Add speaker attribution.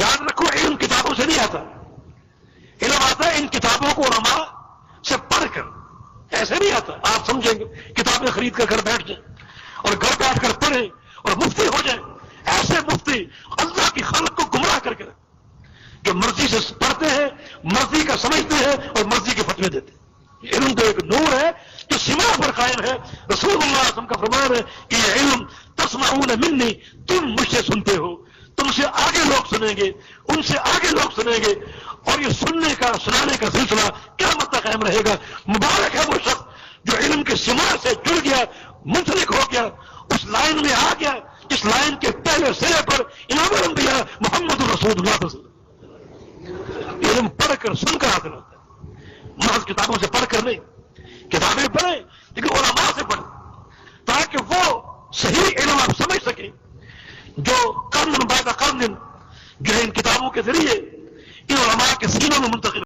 Speaker 1: یاد رکھو علم کتابوں سے نہیں آتا، علم آتا ہے ان کتابوں کو علماء سے پڑھ کر، ایسے نہیں آتا آپ سمجھیں گے کتابیں خرید کر گھر بیٹھ جائیں اور گھر بیٹھ کر پڑھیں اور مفتی ہو جائیں. ایسے مفتی اللہ کی خلق کو گمراہ کر کے جو مرضی سے پڑھتے ہیں، مرضی کا سمجھتے ہیں اور مرضی کے فتوے دیتے ہیں. علم تو ایک نور ہے جو سما پر قائم ہے. رسول اللہ صلی اللہ علیہ وسلم کا فرمان ہے کہ یہ علم تسمعون منی، تم مجھ سے سنتے ہو، تم سے آگے لوگ سنیں گے، ان سے آگے لوگ سنیں گے، اور یہ سننے کا سنانے کا سلسلہ قیامت تک قائم رہے گا. مبارک ہے وہ شخص جو علم کے سما سے جڑ گیا، منسلک ہو گیا، اس لائن میں آ گیا جس لائن کے پہلے سرے پر امام الانبیاء محمد رسول اللہ صلی اللہ علیہ وسلم. علم پڑھ کر سن کر حاصل ہوتا ہے، محض کتابوں سے پڑھ کر نہیں. کتابیں پڑھیں لیکن علماء سے پڑھیں تاکہ وہ صحیح علم آپ سمجھ سکیں جو قرن بعد قرن جو ہے ان کتابوں کے ذریعے ان علماء کے سینوں میں منتقل